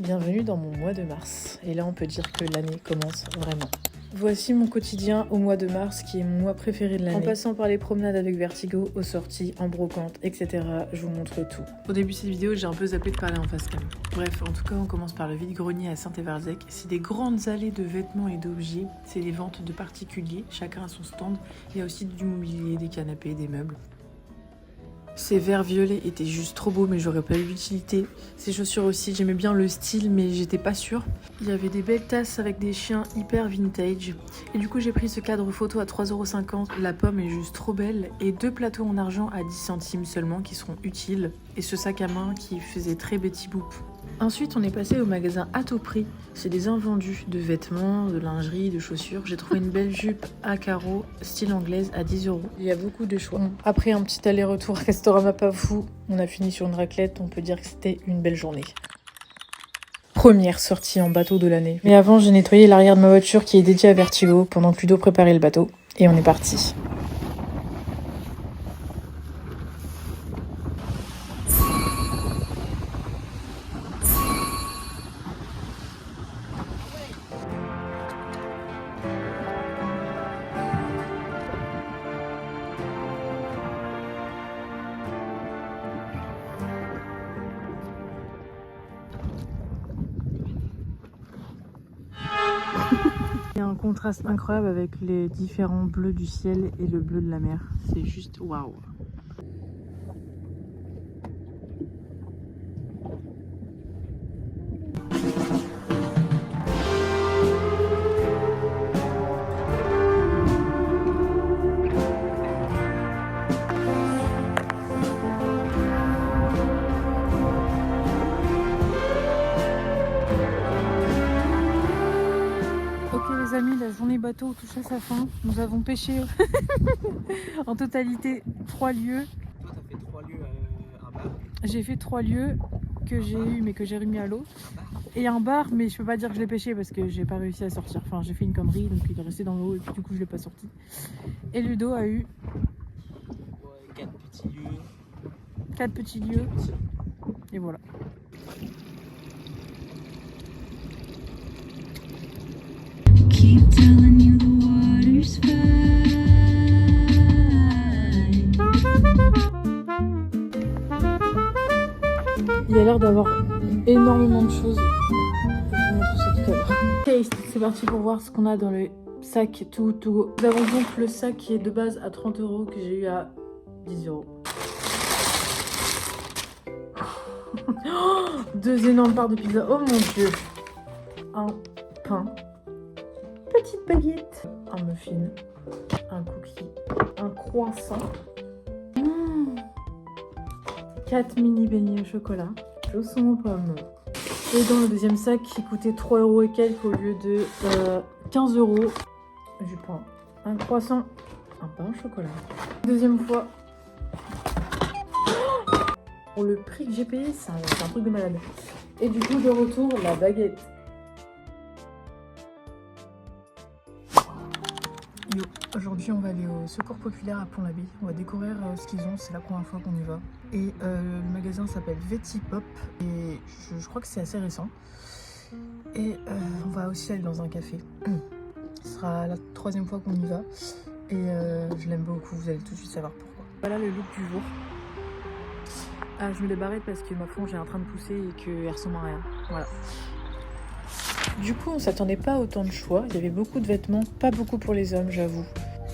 Bienvenue dans mon mois de mars. Et là, on peut dire que l'année commence vraiment. Voici mon quotidien au mois de mars, qui est mon mois préféré de l'année. En passant par les promenades avec Vertigo, aux sorties, en brocante, etc. Je vous montre tout. Au début de cette vidéo, j'ai un peu zappé de parler en face cam. Bref, en tout cas, on commence par le vide-grenier à Saint-Évarzec. C'est des grandes allées de vêtements et d'objets. C'est les ventes de particuliers, chacun a son stand. Il y a aussi du mobilier, des canapés, des meubles. Ces verres violets étaient juste trop beaux, mais j'aurais pas eu l'utilité. Ces chaussures aussi, j'aimais bien le style, mais j'étais pas sûre. Il y avait des belles tasses avec des chiens hyper vintage. Et du coup, j'ai pris ce cadre photo à 3,50 €. La pomme est juste trop belle. Et 2 plateaux en argent à 10 centimes seulement qui seront utiles. Et ce sac à main qui faisait très Betty Boop. Ensuite, on est passé au magasin à tout prix. C'est des invendus de vêtements, de lingerie, de chaussures. J'ai trouvé une belle jupe à carreaux, style anglaise, à 10 €. Il y a beaucoup de choix. Après un petit aller-retour Castorama pas fou, on a fini sur une raclette. On peut dire que c'était une belle journée. Première sortie en bateau de l'année. Mais avant, j'ai nettoyé l'arrière de ma voiture qui est dédiée à Vertigo pendant que Ludo préparait le bateau. Et on est parti. Il y a un contraste incroyable avec les différents bleus du ciel et le bleu de la mer. C'est juste waouh. Les amis, la journée bateau touche à sa fin. Nous avons pêché en totalité 3 lieux. Toi, t'as fait 3 lieux à un bar. J'ai fait 3 lieux que j'ai eu mais que j'ai remis à l'eau. Et un bar, mais je peux pas dire que je l'ai pêché parce que j'ai pas réussi à sortir. Enfin, j'ai fait une connerie, donc il est resté dans l'eau et puis du coup je l'ai pas sorti. Et Ludo a eu 4 petits lieux. 4 petits lieux. Et voilà. Keep telling you the water's fine. Il a l'air d'avoir énormément de choses. Je vous montre ça tout à l'heure. Taste, c'est parti pour voir ce qu'on a dans le sac To Go. Nous avons donc le sac qui est de base à 30 € que j'ai eu à 10 €. Oh, 2 énormes parts de pizza. Oh mon dieu. Un pain. Petite baguette. Un muffin. Un cookie. Un croissant. 4 mini beignets au chocolat. Chaussons aux pommes. Et dans le deuxième sac qui coûtait 3 € et quelques au lieu de 15 €, je prends un croissant, un pain au chocolat. Deuxième fois. Pour le prix que j'ai payé, c'est un truc de malade. Et du coup, de retour, la baguette. Yo, aujourd'hui on va aller au Secours Populaire à Pont-l'Abbé. On va découvrir ce qu'ils ont, c'est la première fois qu'on y va. Et le magasin s'appelle Betty Boop et je crois que c'est assez récent. Et on va aussi aller dans un café. Ce sera la 3e fois qu'on y va. Et je l'aime beaucoup, vous allez tout de suite savoir pourquoi. Voilà le look du jour. Ah, je me débarrette parce que ma frange est en train de pousser et qu'elle ressemble à rien. Voilà. Du coup, on s'attendait pas à autant de choix. Il y avait beaucoup de vêtements, pas beaucoup pour les hommes, j'avoue.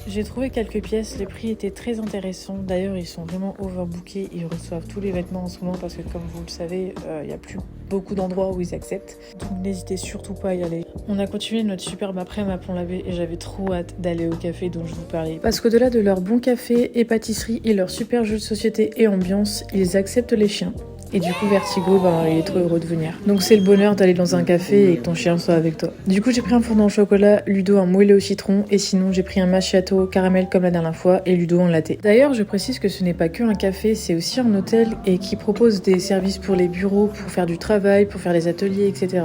J'ai trouvé quelques pièces, les prix étaient très intéressants. D'ailleurs, ils sont vraiment overbookés. Ils reçoivent tous les vêtements en ce moment parce que, comme vous le savez, il n'y a plus beaucoup d'endroits où ils acceptent. Donc, n'hésitez surtout pas à y aller. On a continué notre superbe après-midi à Pont-l'Abbé et j'avais trop hâte d'aller au café dont je vous parlais. Parce qu'au-delà de leur bon café et pâtisserie et leur super jeu de société et ambiance, ils acceptent les chiens. Et du coup, Vertigo, il est trop heureux de venir. Donc c'est le bonheur d'aller dans un café et que ton chien soit avec toi. Du coup, j'ai pris un fondant au chocolat, Ludo un moelleux au citron, et sinon j'ai pris un macchiato caramel comme la dernière fois, et Ludo en latte. D'ailleurs, je précise que ce n'est pas que un café, c'est aussi un hôtel et qui propose des services pour les bureaux, pour faire du travail, pour faire des ateliers, etc.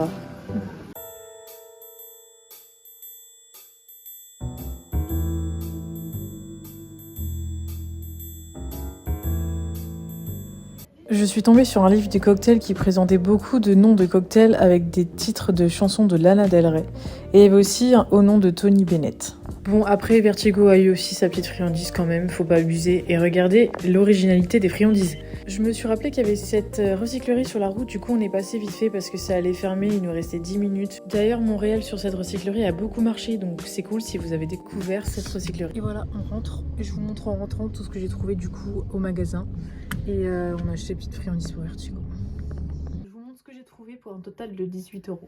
Je suis tombée sur un livre de cocktails qui présentait beaucoup de noms de cocktails avec des titres de chansons de Lana Del Rey. Et il y avait aussi au nom de Tony Bennett. Bon, après, Vertigo a eu aussi sa petite friandise quand même, faut pas abuser. Et regardez l'originalité des friandises. Je me suis rappelé qu'il y avait cette recyclerie sur la route, du coup on est passé vite fait parce que ça allait fermer, il nous restait 10 minutes. D'ailleurs, mon réel sur cette recyclerie a beaucoup marché, donc c'est cool si vous avez découvert cette recyclerie. Et voilà, on rentre, et je vous montre en rentrant tout ce que j'ai trouvé du coup au magasin. Et on a acheté des petites friandises pour Vertigo. Je vous montre ce que j'ai trouvé pour un total de 18 €.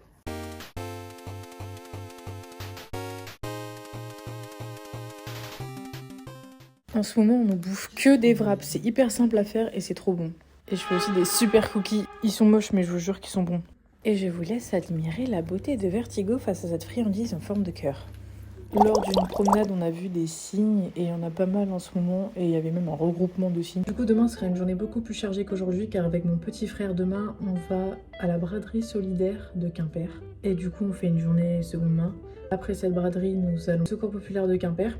En ce moment, on ne bouffe que des wraps. C'est hyper simple à faire et c'est trop bon. Et je fais aussi des super cookies. Ils sont moches, mais je vous jure qu'ils sont bons. Et je vous laisse admirer la beauté de Vertigo face à cette friandise en forme de cœur. Lors d'une promenade, on a vu des cygnes et il y en a pas mal en ce moment. Et il y avait même un regroupement de cygnes. Du coup, demain sera une journée beaucoup plus chargée qu'aujourd'hui car avec mon petit frère, demain, on va à la braderie solidaire de Quimper. Et du coup, on fait une journée seconde main. Après cette braderie, nous allons au Secours populaire de Quimper,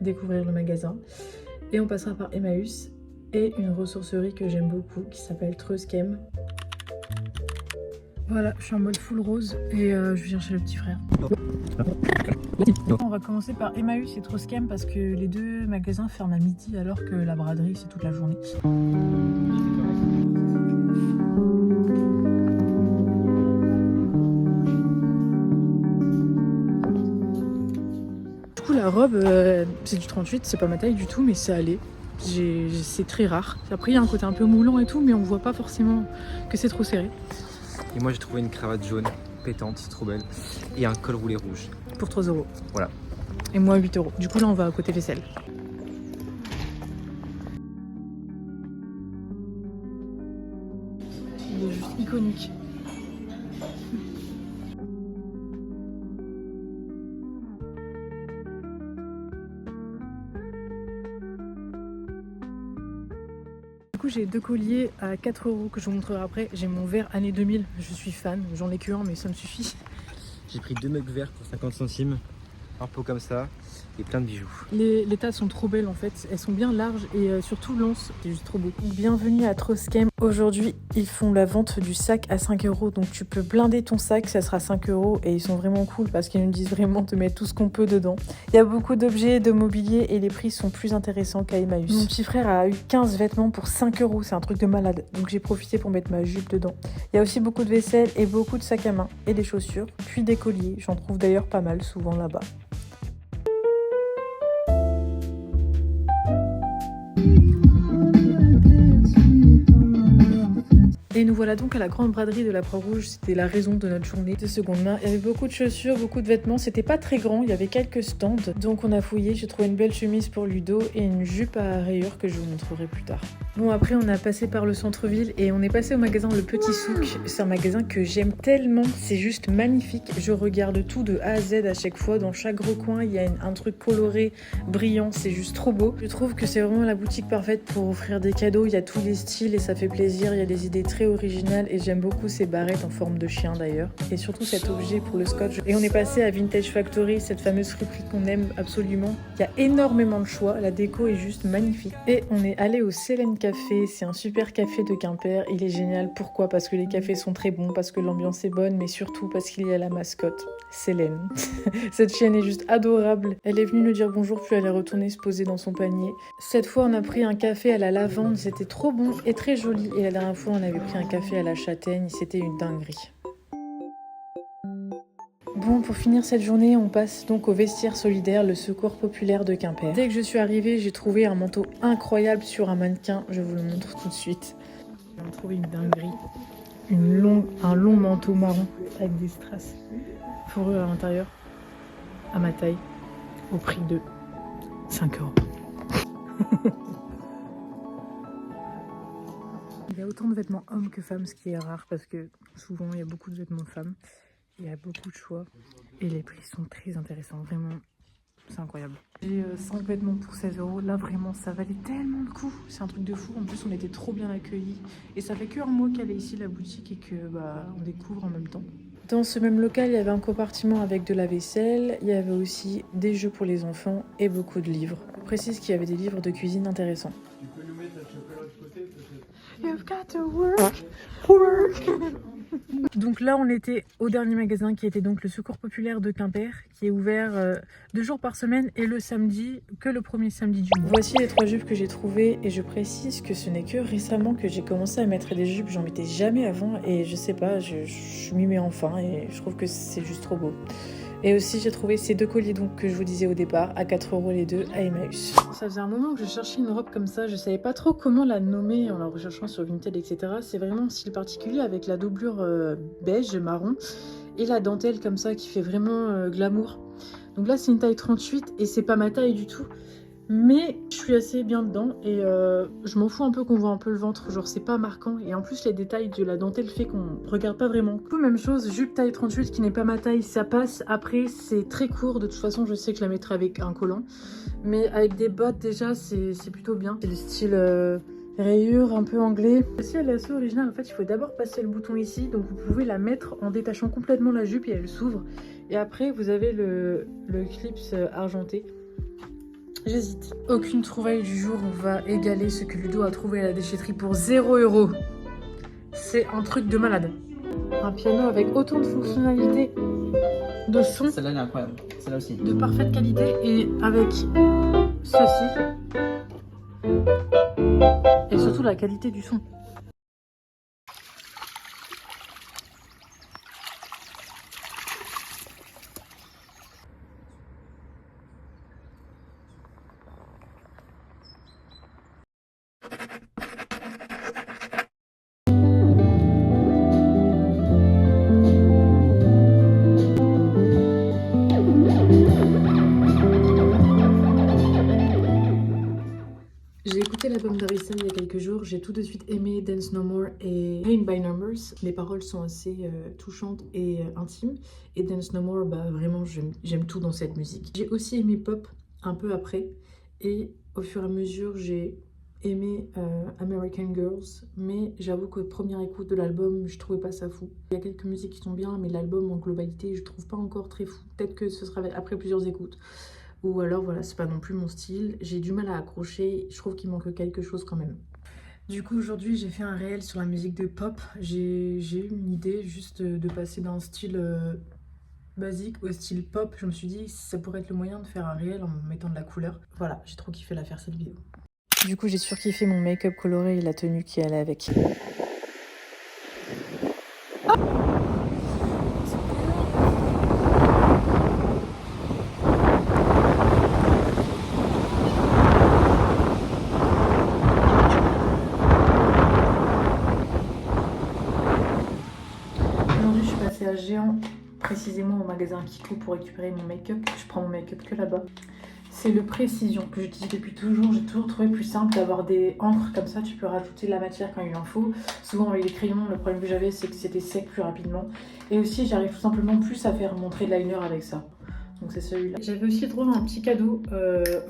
découvrir le magasin, et on passera par Emmaüs et une ressourcerie que j'aime beaucoup qui s'appelle Treuskem. Voilà, je suis en mode full rose et je viens chez le petit frère. On va commencer par Emmaüs et Treuskem parce que les deux magasins ferment à midi alors que la braderie c'est toute la journée. La robe, c'est du 38, c'est pas ma taille du tout, mais c'est allé. C'est très rare. Après, il y a un côté un peu moulant et tout, mais on voit pas forcément que c'est trop serré. Et moi j'ai trouvé une cravate jaune, pétante, trop belle. Et un col roulé rouge. Pour 3 €. Voilà. Et moi 8 €. Du coup, là, on va à côté vaisselle. Il est juste iconique. Du coup, j'ai 2 colliers à 4 € que je vous montrerai après. J'ai mon verre année 2000, je suis fan. J'en ai que un, mais ça me suffit. J'ai pris 2 mugs verts pour 50 centimes. Un pot comme ça et plein de bijoux. Les tasses sont trop belles en fait, elles sont bien larges et surtout l'once, c'est juste trop beau. Bienvenue à Treuskem. Aujourd'hui, ils font la vente du sac à 5 €, donc tu peux blinder ton sac, ça sera 5 € et ils sont vraiment cool parce qu'ils nous disent vraiment de mettre tout ce qu'on peut dedans. Il y a beaucoup d'objets, de mobilier et les prix sont plus intéressants qu'à Emmaüs. Mon petit frère a eu 15 vêtements pour 5 €, c'est un truc de malade, donc j'ai profité pour mettre ma jupe dedans. Il y a aussi beaucoup de vaisselle et beaucoup de sacs à main et des chaussures, puis des colliers, j'en trouve d'ailleurs pas mal souvent là-bas. Et nous voilà donc à la grande braderie de la Croix-Rouge, c'était la raison de notre journée de seconde main. Il y avait beaucoup de chaussures, beaucoup de vêtements, c'était pas très grand, il y avait quelques stands. Donc on a fouillé, j'ai trouvé une belle chemise pour Ludo et une jupe à rayures que je vous montrerai plus tard. Bon, après on a passé par le centre-ville et on est passé au magasin Le Petit Souk. C'est un magasin que j'aime tellement, c'est juste magnifique. Je regarde tout de A à Z à chaque fois, dans chaque recoin il y a un truc coloré, brillant, c'est juste trop beau. Je trouve que c'est vraiment la boutique parfaite pour offrir des cadeaux, il y a tous les styles et ça fait plaisir, il y a des idées très originales et j'aime beaucoup ces barrettes en forme de chien d'ailleurs et surtout cet objet pour le scotch. Et on est passé à Vintage Factory, cette fameuse friperie qu'on aime absolument. Il y a énormément de choix, la déco est juste magnifique. Et on est allé au Célène Café, c'est un super café de Quimper, il est génial. Pourquoi? Parce que les cafés sont très bons, parce que l'ambiance est bonne, mais surtout parce qu'il y a la mascotte, Célène. Cette chienne est juste adorable. Elle est venue nous dire bonjour puis elle est retournée se poser dans son panier. Cette fois on a pris un café à la lavande, c'était trop bon et très joli. Et la dernière fois on avait pris un café à la châtaigne, c'était une dinguerie. Bon, pour finir cette journée, on passe donc au vestiaire solidaire, le Secours populaire de Quimper. Dès que je suis arrivée, j'ai trouvé un manteau incroyable sur un mannequin, je vous le montre tout de suite. J'ai trouvé une dinguerie, un long manteau marron avec des strass fourrure à l'intérieur, à ma taille, au prix de 5 €. Il y a autant de vêtements hommes que femmes, ce qui est rare parce que souvent il y a beaucoup de vêtements de femmes. Il y a beaucoup de choix et les prix sont très intéressants, vraiment, c'est incroyable. J'ai 5 vêtements pour 16 €, là vraiment ça valait tellement le coup, c'est un truc de fou. En plus on était trop bien accueillis et ça fait que un mois qu'elle est ici la boutique et que on découvre en même temps. Dans ce même local, il y avait un compartiment avec de la vaisselle, il y avait aussi des jeux pour les enfants et beaucoup de livres. Je précise qu'il y avait des livres de cuisine intéressants. Tu peux nous mettre un chocolat de côté peut-être? You've got to Donc là, on était au dernier magasin qui était donc le Secours Populaire de Quimper, qui est ouvert 2 jours par semaine et le samedi, que le premier samedi du mois. Voici les 3 jupes que j'ai trouvées et je précise que ce n'est que récemment que j'ai commencé à mettre des jupes. J'en mettais jamais avant et je sais pas, je m'y mets enfin et je trouve que c'est juste trop beau. Et aussi j'ai trouvé ces 2 colliers donc que je vous disais au départ à 4 € les deux à Emmaüs. Ça faisait un moment que je cherchais une robe comme ça, je savais pas trop comment la nommer en la recherchant sur Vinted etc. C'est vraiment un style particulier avec la doublure beige, marron et la dentelle comme ça qui fait vraiment glamour. Donc là c'est une taille 38 et c'est pas ma taille du tout. Mais je suis assez bien dedans et je m'en fous un peu qu'on voit un peu le ventre, genre c'est pas marquant et en plus les détails de la dentelle fait qu'on regarde pas vraiment. Du coup même chose, jupe taille 38 qui n'est pas ma taille, ça passe. Après c'est très court, de toute façon je sais que je la mettrai avec un collant. Mais avec des bottes déjà c'est plutôt bien. C'est le style rayure un peu anglais. Aussi elle est assez originale, en fait il faut d'abord passer le bouton ici, donc vous pouvez la mettre en détachant complètement la jupe et elle s'ouvre. Et après vous avez le clips argenté. J'hésite. Aucune trouvaille du jour va égaler ce que Ludo a trouvé à la déchetterie pour 0 €. C'est un truc de malade. Un piano avec autant de fonctionnalités, de son, Celle-là elle est incroyable, celle-là aussi. de parfaite qualité et avec ceci. Et surtout la qualité du son. J'ai écouté l'album d'Harrison il y a quelques jours, j'ai tout de suite aimé Dance No More et Paint by Numbers. Les paroles sont assez touchantes et intimes. Et Dance No More, bah vraiment j'aime tout dans cette musique. J'ai aussi aimé Pop un peu après et au fur et à mesure j'ai aimé American Girls. Mais j'avoue que première écoute de l'album, je trouvais pas ça fou. Il y a quelques musiques qui sont bien mais l'album en globalité je trouve pas encore très fou. Peut-être que ce sera après plusieurs écoutes. Ou alors voilà, c'est pas non plus mon style, j'ai du mal à accrocher, je trouve qu'il manque quelque chose quand même. Du coup aujourd'hui j'ai fait un réel sur la musique de pop, j'ai eu une idée juste de passer d'un style basique au style pop. Je me suis dit ça pourrait être le moyen de faire un réel en mettant de la couleur. Voilà, j'ai trop kiffé la faire cette vidéo. Du coup j'ai surkiffé mon make-up coloré et la tenue qui allait avec. Aujourd'hui je suis passée à Géant, précisément au magasin Kiko pour récupérer mon make-up. Je prends mon make-up que là-bas. C'est le Précision que j'utilise depuis toujours. J'ai toujours trouvé plus simple d'avoir des encres comme ça. Tu peux rajouter de la matière quand il en faut. Souvent avec les crayons, le problème que j'avais c'est que c'était sec plus rapidement. Et aussi j'arrive tout simplement plus à faire mon trait de liner avec ça. Donc c'est celui-là. J'avais aussi droit à un petit cadeau,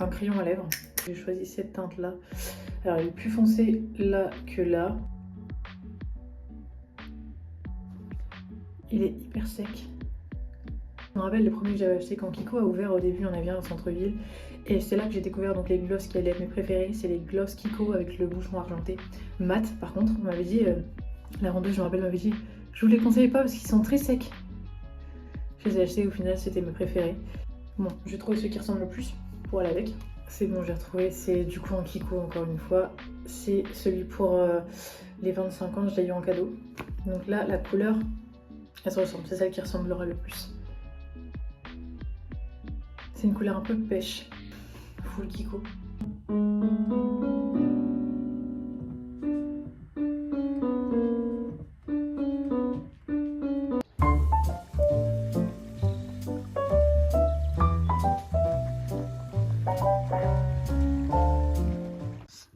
un crayon à lèvres. J'ai choisi cette teinte là. Alors il est plus foncé là que là. Il est hyper sec. Je me rappelle le premier que j'avais acheté quand Kiko a ouvert au début, on avait un centre-ville. Et c'est là que j'ai découvert donc les gloss qui allaient être mes préférés. C'est les gloss Kiko avec le bouchon argenté. Mat par contre, on m'avait dit, la vendeuse je me rappelle m'avait dit, je vous les conseille pas parce qu'ils sont très secs. Je les ai achetés, au final c'était mes préférés. Bon, j'ai trouvé ceux qui ressemblent le plus pour aller avec. C'est bon, j'ai retrouvé, c'est du coup en Kiko encore une fois. C'est celui pour les 25 ans, je l'ai eu en cadeau. Donc là, la couleur, elle se ressemble, c'est celle qui ressemblera le plus. C'est une couleur un peu pêche, full Kiko.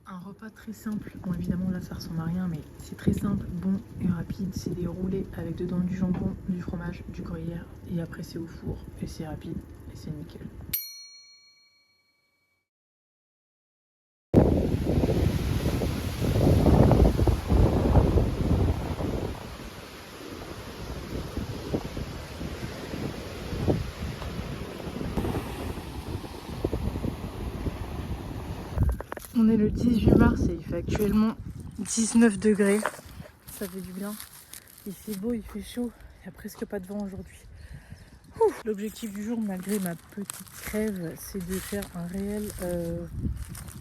Un repas très simple, bon évidemment là ça ressemble à rien mais c'est très simple, bon et rapide. C'est des roulés avec dedans du jambon, du fromage, du gruyère et après c'est au four et c'est rapide et c'est nickel. On est le 18 mars et il fait actuellement 19 degrés. ça fait du bien. Il fait beau, il fait chaud, il n'y a presque pas de vent aujourd'hui. L'objectif du jour, malgré ma petite crève, c'est de faire un réel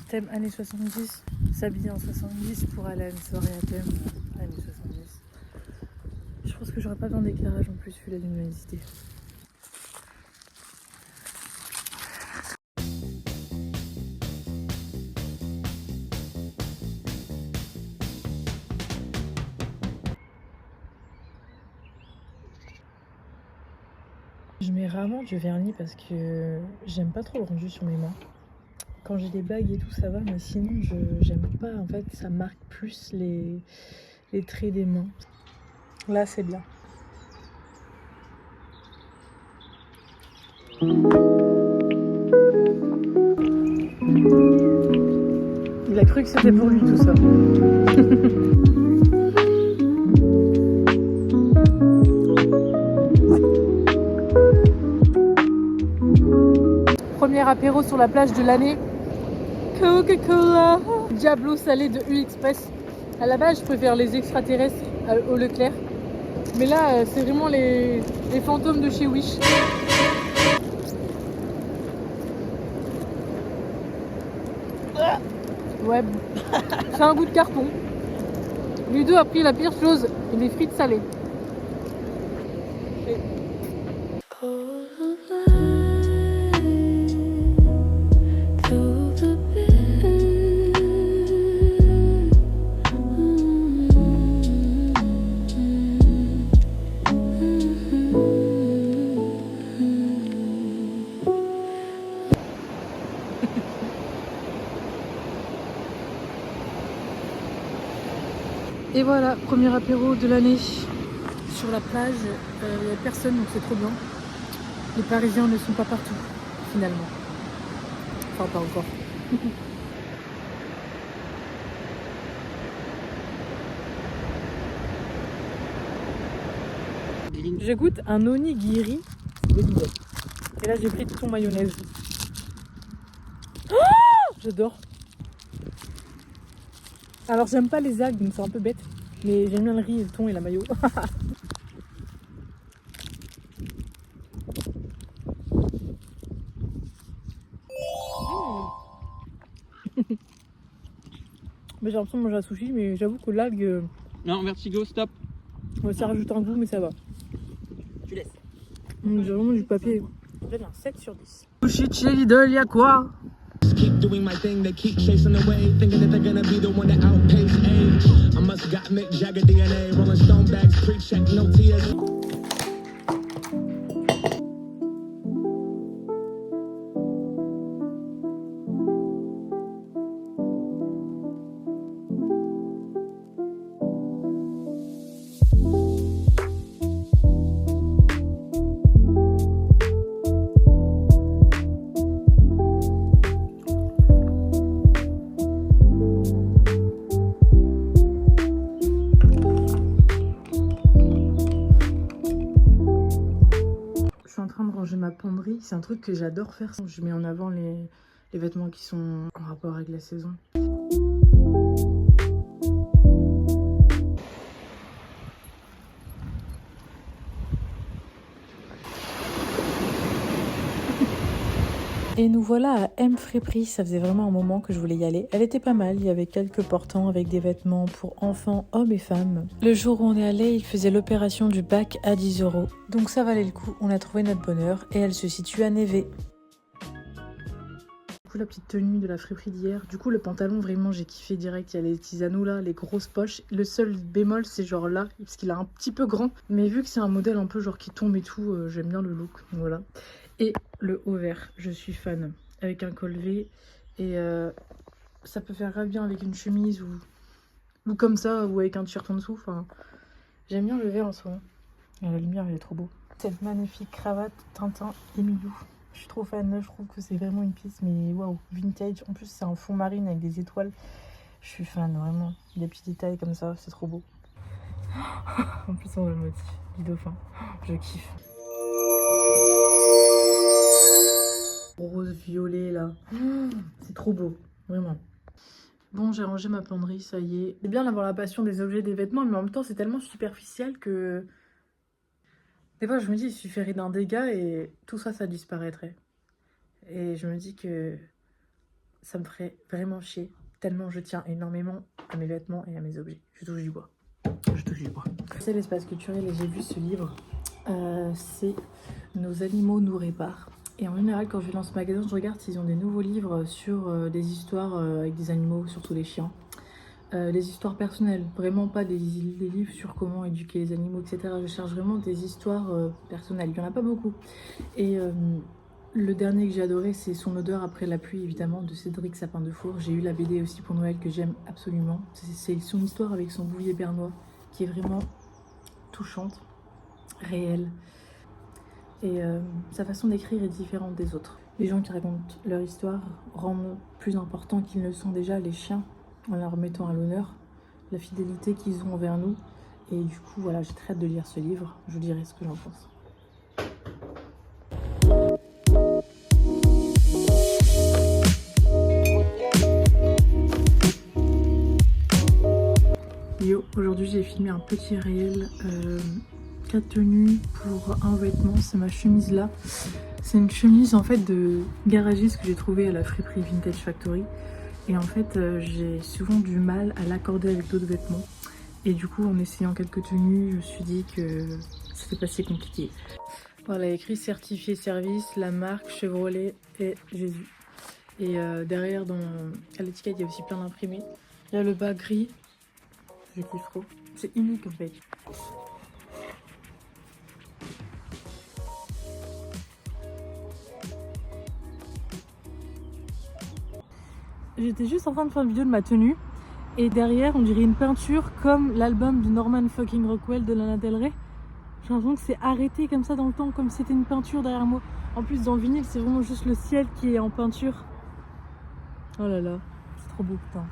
thème années 70, s'habiller en 70 pour aller à une soirée à thème années 70. Je pense que j'aurai pas besoin d'éclairage en plus vu la luminosité. Je mets rarement du vernis parce que j'aime pas trop le rendu sur mes mains. Quand j'ai des bagues et tout ça va, mais sinon j'aime pas, en fait ça marque plus les traits des mains. Là c'est bien. Il a cru que c'était pour lui tout ça. Premier apéro sur la plage de l'année. Coca-Cola. Diablo salé de U-Express. À la base, je préfère les extraterrestres au Leclerc. Mais là, c'est vraiment les fantômes de chez Wish. Ouais, c'est un goût de carton. Ludo a pris la pire chose, les frites salées. Et voilà, premier apéro de l'année sur la plage. Il n'y a personne donc c'est trop bien. Les Parisiens ne sont pas partout finalement. Enfin pas encore. Je goûte un onigiri de Lidl. Et là j'ai pris tout en mayonnaise. Oh, j'adore. Alors j'aime pas les algues donc c'est un peu bête. Mais j'aime bien le riz, le thon et la mayo. Mais j'ai l'impression de manger un sushi, mais j'avoue que l'algue. Non, vertigo, stop. Ouais, ça rajoute un goût, mais ça va. Tu laisses. J'ai vraiment du papier. Je donne un 7 sur 10. Sushi chez Lidl, y'a quoi? Keep doing my thing, they keep chasing away, thinking that they're gonna be the one that outpace age. I must got Mick Jagger DNA, Rolling Stone bags, pre-check, no tears. Ma penderie, c'est un truc que j'adore faire. Je mets en avant les vêtements qui sont en rapport avec la saison. Et nous voilà à M Friperie, ça faisait vraiment un moment que je voulais y aller. Elle était pas mal, il y avait quelques portants avec des vêtements pour enfants, hommes et femmes. Le jour où on est allé, il faisait l'opération du bac à 10 €. Donc ça valait le coup, on a trouvé notre bonheur et elle se situe à Névé. Du coup la petite tenue de la friperie d'hier, du coup le pantalon vraiment j'ai kiffé direct, il y a les petits anneaux là, les grosses poches. Le seul bémol c'est genre là, parce qu'il est un petit peu grand. Mais vu que c'est un modèle un peu genre qui tombe et tout, j'aime bien le look, donc voilà. Et le haut vert, je suis fan, avec un col V et ça peut faire grave bien avec une chemise ou comme ça ou avec un t-shirt en dessous. Enfin, j'aime bien le vert en ce moment. Et la lumière elle est trop beau. Cette magnifique cravate Tintin et Milou, je suis trop fan. Je trouve que c'est vraiment une pièce mais waouh, vintage. En plus c'est en fond marine avec des étoiles. Je suis fan vraiment. Des petits détails comme ça, c'est trop beau. En plus on voit le motif du dauphin. Je kiffe. Rose violet là, c'est trop beau, vraiment. Bon, j'ai rangé ma penderie, ça y est. C'est bien d'avoir la passion des objets, des vêtements, mais en même temps, c'est tellement superficiel que... Des fois, je me dis, il suffirait d'un dégât et tout ça, ça disparaîtrait. Et je me dis que ça me ferait vraiment chier, tellement je tiens énormément à mes vêtements et à mes objets. Je touche du bois. Je touche du bois. C'est l'espace culturel et j'ai vu ce livre. C'est Nos animaux nous réparent. Et en général, quand je vais dans ce magasin, je regarde s'ils ont des nouveaux livres sur des histoires avec des animaux, surtout des chiens. Des histoires personnelles, vraiment pas des livres sur comment éduquer les animaux, etc. Je cherche vraiment des histoires personnelles. Il n'y en a pas beaucoup. Et le dernier que j'ai adoré, c'est Son odeur après la pluie, évidemment, de Cédric Sapin de Four. J'ai eu la BD aussi pour Noël que j'aime absolument. C'est son histoire avec son bouvier bernois qui est vraiment touchante, réelle. Et sa façon d'écrire est différente des autres. Les gens qui racontent leur histoire rendent plus important qu'ils ne sont déjà les chiens, en leur mettant à l'honneur la fidélité qu'ils ont envers nous. Et du coup, voilà, j'ai très hâte de lire ce livre. Je vous dirai ce que j'en pense. Yo, aujourd'hui j'ai filmé un petit réel 4 tenues pour un vêtement, c'est ma chemise là. C'est une chemise en fait de garagiste que j'ai trouvée à la friperie Vintage Factory. Et en fait j'ai souvent du mal à l'accorder avec d'autres vêtements. Et du coup en essayant quelques tenues, je me suis dit que c'était pas si compliqué. Voilà, écrit certifié service, la marque Chevrolet et Jésus. Et derrière à l'étiquette il y a aussi plein d'imprimés. Il y a le bas gris. Je kiffe trop. C'est unique en fait. J'étais juste en train de faire une vidéo de ma tenue. Et derrière, on dirait une peinture comme l'album de Norman fucking Rockwell de Lana Del Rey. J'ai l'impression que c'est arrêté comme ça dans le temps, comme si c'était une peinture derrière moi. En plus, dans le vinyle, c'est vraiment juste le ciel qui est en peinture. Oh là là, c'est trop beau, putain.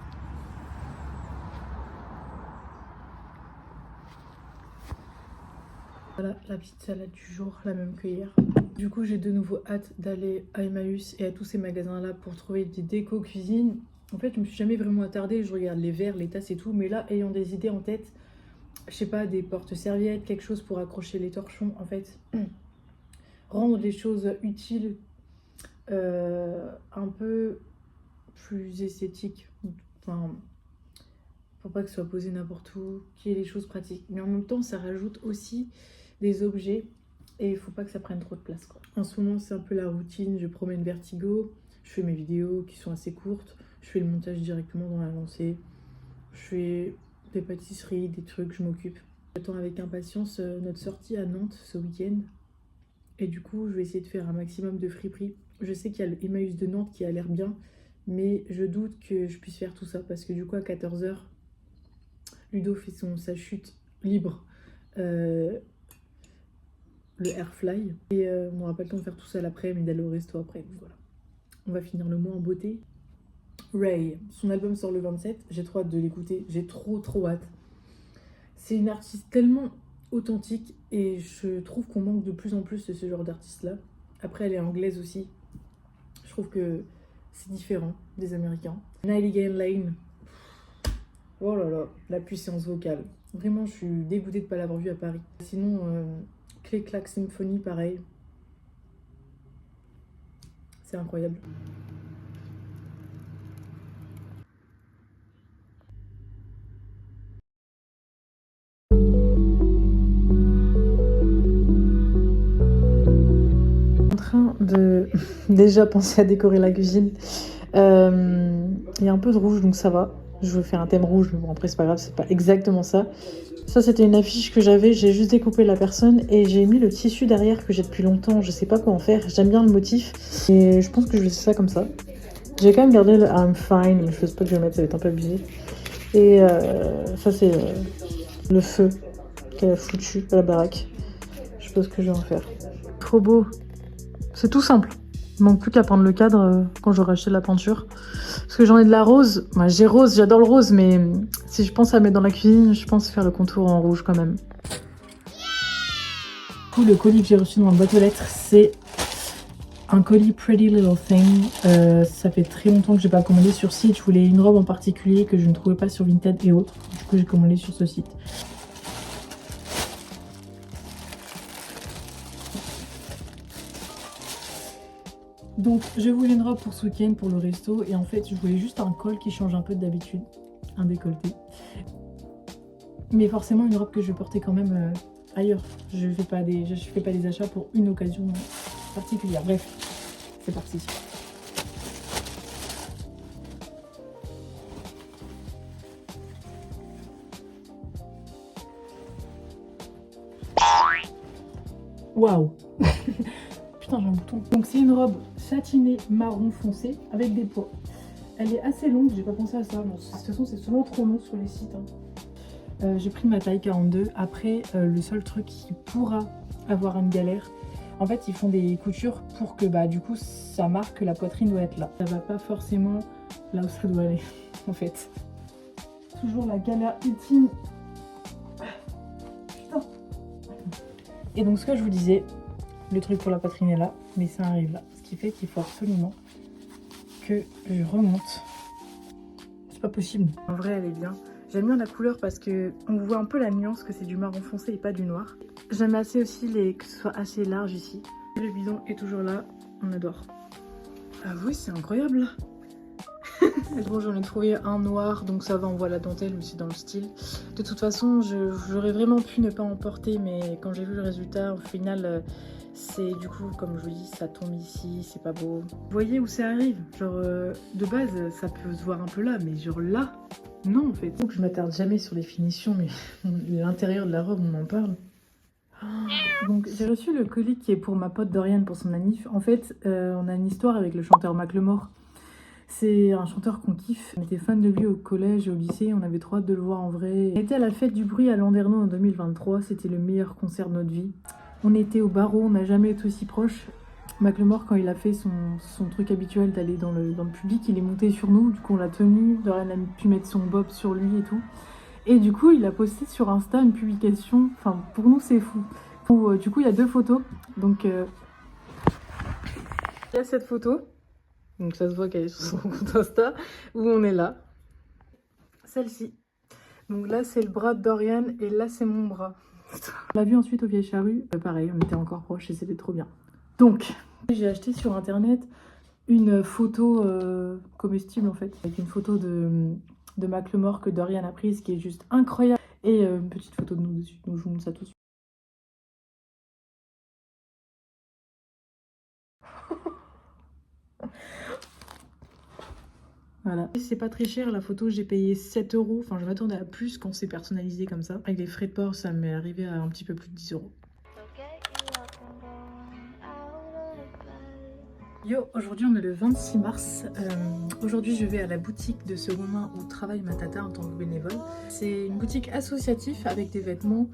Voilà la petite salade du jour, la même que hier. Du coup, j'ai de nouveau hâte d'aller à Emmaüs et à tous ces magasins-là pour trouver des décos cuisine. En fait, je me suis jamais vraiment attardée. Je regarde les verres, les tasses et tout. Mais là, ayant des idées en tête, je sais pas, des porte-serviettes, quelque chose pour accrocher les torchons. En fait, rendre les choses utiles, un peu plus esthétiques. Enfin, pour pas que ce soit posé n'importe où, qu'il y ait des choses pratiques. Mais en même temps, ça rajoute aussi des objets et il faut pas que ça prenne trop de place, quoi. En ce moment, c'est un peu la routine. Je promène Vertigo, je fais mes vidéos qui sont assez courtes, je fais le montage directement dans la lancée, je fais des pâtisseries, des trucs, je m'occupe. J'attends avec impatience notre sortie à Nantes ce week-end et du coup, je vais essayer de faire un maximum de friperies. Je sais qu'il y a le Emmaüs de Nantes qui a l'air bien, mais je doute que je puisse faire tout ça parce que du coup, à 14h, Ludo fait sa chute libre, le Airfly. Et on n'aura pas le temps de faire tout ça l'après, mais d'aller au resto après. Donc voilà. On va finir le mois en beauté. Ray, son album sort le 27. J'ai trop hâte de l'écouter. J'ai trop hâte. C'est une artiste tellement authentique et je trouve qu'on manque de plus en plus de ce genre d'artiste-là. Après, elle est anglaise aussi. Je trouve que c'est différent des Américains. Nightingale Lane. Oh là là, la puissance vocale. Vraiment, je suis dégoûtée de ne pas l'avoir vue à Paris. Sinon, Click Clack Symphony, pareil. C'est incroyable. En train de déjà penser à décorer la cuisine. Il y a un peu de rouge, donc ça va. Je veux faire un thème rouge, mais bon, après, c'est pas grave, c'est pas exactement ça. Ça, c'était une affiche que j'avais, j'ai juste découpé la personne et j'ai mis le tissu derrière que j'ai depuis longtemps. Je sais pas quoi en faire, j'aime bien le motif et je pense que je vais laisser ça comme ça. J'ai quand même gardé le I'm fine, mais je sais pas que je vais mettre, ça va être un peu abusé. Et ça, c'est le feu qu'elle a foutu à la baraque. Je sais pas ce que je vais en faire. Trop beau. C'est tout simple. Il manque plus qu'à prendre le cadre quand j'aurai acheté la peinture. Parce que j'en ai de la rose. Moi, j'ai rose, j'adore le rose, mais si je pense à mettre dans la cuisine, je pense faire le contour en rouge quand même. Du coup, le colis que j'ai reçu dans ma boîte aux lettres, c'est un colis Pretty Little Thing. Ça fait très longtemps que j'ai pas commandé sur site. Je voulais une robe en particulier que je ne trouvais pas sur Vinted et autres. Du coup j'ai commandé sur ce site. Donc je voulais une robe pour ce week-end pour le resto et en fait je voulais juste un col qui change un peu d'habitude, un décolleté. Mais forcément une robe que je vais porter quand même ailleurs. Je fais pas des achats pour une occasion particulière. Bref, c'est parti. Waouh. Putain, j'ai un bouton. Donc c'est une robe satinée marron foncé avec des pois. Elle est assez longue, j'ai pas pensé à ça. Bon, de toute façon c'est souvent trop long sur les sites. J'ai pris ma taille 42. Après, le seul truc qui pourra avoir une galère, en fait ils font des coutures pour que du coup ça marque que la poitrine doit être là. Ça va pas forcément là où ça doit aller en fait. Toujours la galère ultime. Putain. Et donc ce que je vous disais, le truc pour la poitrine est là, mais ça arrive là. Ce qui fait qu'il faut absolument que je remonte. C'est pas possible. En vrai elle est bien. J'aime bien la couleur parce que on voit un peu la nuance que c'est du marron foncé et pas du noir. J'aime assez aussi que ce soit assez large ici. Le bidon est toujours là, on adore. Ah oui, c'est incroyable. Bon, j'en ai trouvé un noir, donc ça va, on voit la dentelle, mais c'est dans le style. De toute façon, j'aurais vraiment pu ne pas en porter, mais quand j'ai vu le résultat, au final, c'est du coup, comme je vous dis, ça tombe ici, c'est pas beau. Vous voyez où ça arrive? Genre, de base, ça peut se voir un peu là, mais genre là, non en fait. Donc je m'attarde jamais sur les finitions, mais l'intérieur de la robe, on en parle. Donc j'ai reçu le colis qui est pour ma pote Dorian pour son anniv. En fait, on a une histoire avec le chanteur Macklemore. C'est un chanteur qu'on kiffe. On était fan de lui au collège et au lycée, on avait trop hâte de le voir en vrai. On était à la fête du bruit à Landerneau en 2023, c'était le meilleur concert de notre vie. On était au barreau, on n'a jamais été aussi proches. Macklemore, quand il a fait son truc habituel d'aller dans le public, il est monté sur nous, du coup on l'a tenu, Dorian a pu mettre son bob sur lui et tout. Et du coup il a posté sur Insta une publication, enfin pour nous c'est fou. Du coup il y a deux photos, donc il y a cette photo. Donc ça se voit qu'elle est sur son compte Insta, où on est là. Celle-ci. Donc là c'est le bras de Dorian et là c'est mon bras. On l'a vu ensuite au Vieilles Charrues. Pareil, on était encore proches et c'était trop bien. Donc j'ai acheté sur internet une photo comestible en fait. Avec une photo de Macklemore que Dorian a prise qui est juste incroyable. Et une petite photo de nous dessus. Donc je vous montre ça tout de suite. Voilà. C'est pas très cher la photo, j'ai payé 7 €. Enfin, je m'attendais à plus quand c'est personnalisé comme ça. Avec les frais de port, ça m'est arrivé à un petit peu plus de 10 €. Yo, aujourd'hui on est le 26 mars. Aujourd'hui je vais à la boutique de seconde main où travaille ma tata en tant que bénévole. C'est une boutique associative avec des vêtements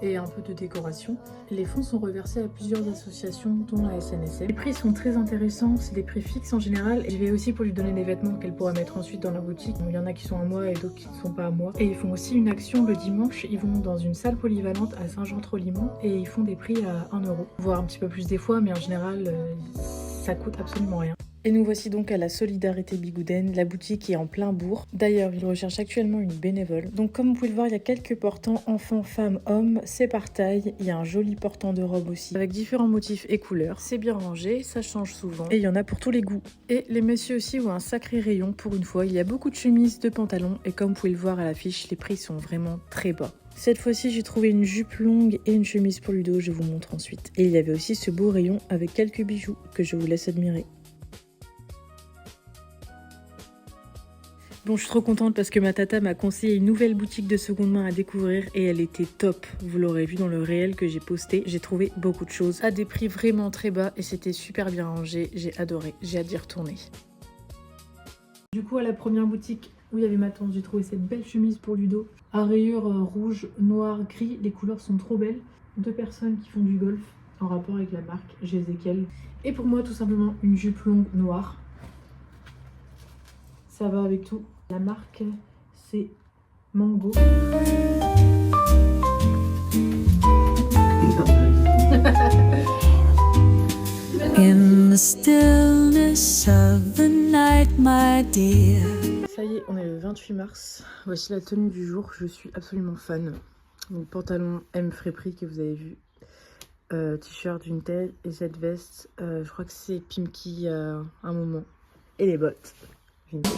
et un peu de décoration. Les fonds sont reversés à plusieurs associations dont la SNSM. Les prix sont très intéressants, c'est des prix fixes en général. J'y vais aussi pour lui donner des vêtements qu'elle pourra mettre ensuite dans la boutique. Il y en a qui sont à moi et d'autres qui ne sont pas à moi. Et ils font aussi une action le dimanche, ils vont dans une salle polyvalente à Saint-Jean-Trolimont et ils font des prix à 1 €. Voire un petit peu plus des fois, mais en général ça coûte absolument rien. Et nous voici donc à la Solidarité Bigouden, la boutique est en plein bourg. D'ailleurs, ils recherchent actuellement une bénévole. Donc comme vous pouvez le voir, il y a quelques portants enfants, femmes, hommes, c'est par taille. Il y a un joli portant de robe aussi, avec différents motifs et couleurs. C'est bien rangé, ça change souvent. Et il y en a pour tous les goûts. Et les messieurs aussi ont un sacré rayon pour une fois. Il y a beaucoup de chemises, de pantalons. Et comme vous pouvez le voir à l'affiche, les prix sont vraiment très bas. Cette fois-ci, j'ai trouvé une jupe longue et une chemise pour Ludo, je vous montre ensuite. Et il y avait aussi ce beau rayon avec quelques bijoux que je vous laisse admirer. Bon, je suis trop contente parce que ma tata m'a conseillé une nouvelle boutique de seconde main à découvrir et elle était top. Vous l'aurez vu dans le réel que j'ai posté, j'ai trouvé beaucoup de choses à des prix vraiment très bas et c'était super bien rangé, j'ai adoré, j'ai hâte d'y retourner. Du coup, à la première boutique où il y avait ma tante, j'ai trouvé cette belle chemise pour Ludo. À rayures rouge, noir, gris, les couleurs sont trop belles. Deux personnes qui font du golf en rapport avec la marque Jézéchiel. Et pour moi, tout simplement, une jupe longue noire. Ça va avec tout. La marque, c'est Mango. In the the stillness of the night, my dear. Ça y est, on est le 28 mars. Voici la tenue du jour. Je suis absolument fan. Donc, pantalon M Fréprix que vous avez vu. T-shirt Vinted et cette veste. Je crois que c'est Pimki il y a un moment. Et les bottes Vinted.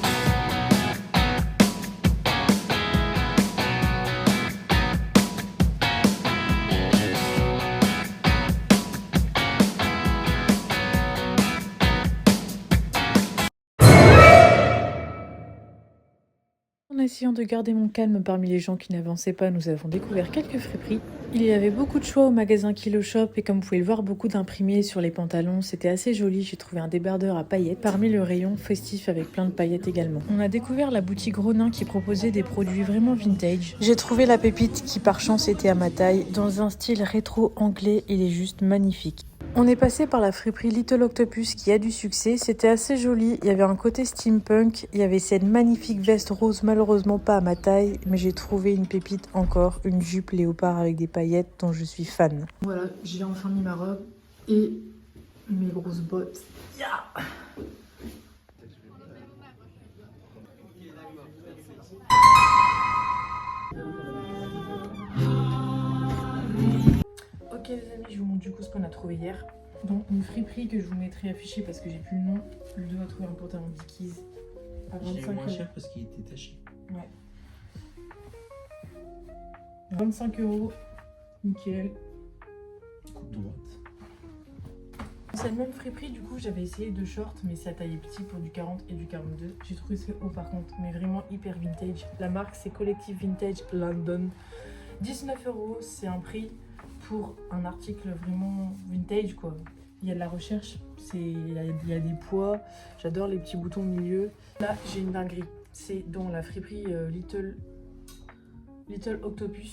En essayant de garder mon calme parmi les gens qui n'avançaient pas, nous avons découvert quelques friperies. Il y avait beaucoup de choix au magasin Kilo Shop et comme vous pouvez le voir, beaucoup d'imprimés sur les pantalons. C'était assez joli, j'ai trouvé un débardeur à paillettes parmi le rayon festif avec plein de paillettes également. On a découvert la boutique Ronin qui proposait des produits vraiment vintage. J'ai trouvé la pépite qui par chance était à ma taille. Dans un style rétro anglais, il est juste magnifique. On est passé par la friperie Little Octopus qui a du succès, c'était assez joli, il y avait un côté steampunk, il y avait cette magnifique veste rose, malheureusement pas à ma taille, mais j'ai trouvé une pépite encore, une jupe léopard avec des paillettes dont je suis fan. Voilà, j'ai enfin mis ma robe et mes grosses bottes. Yeah. Ok les amis, je vous montre du coup ce qu'on a trouvé hier. Donc une friperie que je vous mettrai affichée parce que j'ai plus le nom. Ludo a trouvé un pantalon Dickies à 25 moins €. cher parce qu'il était taché. Ouais. 25 €. Nickel. Coupe droite. C'est le même friperie, du coup j'avais essayé deux shorts mais c'est à taille petit pour du 40 et du 42. J'ai trouvé ça haut par contre, mais vraiment hyper vintage. La marque c'est Collective Vintage London. 19 €, c'est un prix pour un article vraiment vintage quoi. Il y a de la recherche, il y a des poids, j'adore les petits boutons au milieu. Là j'ai une dinguerie, c'est dans la friperie Little Octopus.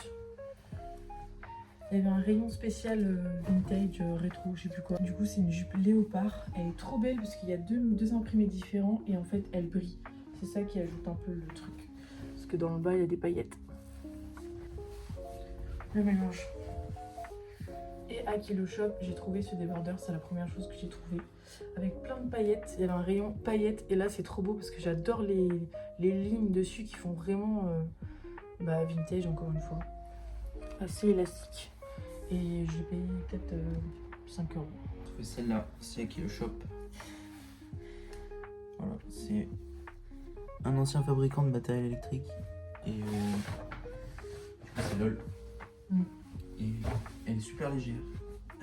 Il y avait un rayon spécial vintage, rétro, je sais plus quoi. Du coup c'est une jupe léopard, elle est trop belle parce qu'il y a deux imprimés différents et en fait elle brille. C'est ça qui ajoute un peu le truc. Parce que dans le bas il y a des paillettes. Le mélange. Et à Kilo Shop, j'ai trouvé ce débardeur, c'est la première chose que j'ai trouvé. Avec plein de paillettes, il y avait un rayon paillettes et là c'est trop beau parce que j'adore les lignes dessus qui font vraiment vintage encore une fois. Assez élastique. Et je l'ai payé peut-être 5 €. J'ai trouvé celle-là, ici à Kilo Shop. Voilà, c'est un ancien fabricant de matériel électrique. Et c'est LOL. Et elle est super légère.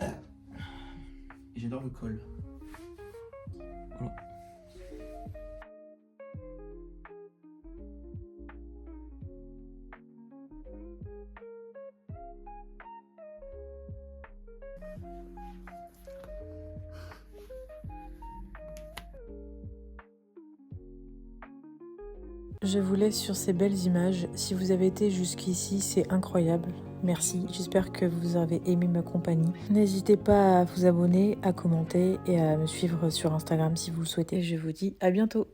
Et j'adore le col. Voilà. Je vous laisse sur ces belles images. Si vous avez été jusqu'ici, c'est incroyable. Merci, j'espère que vous avez aimé ma compagnie. N'hésitez pas à vous abonner, à commenter et à me suivre sur Instagram si vous le souhaitez. Je vous dis à bientôt.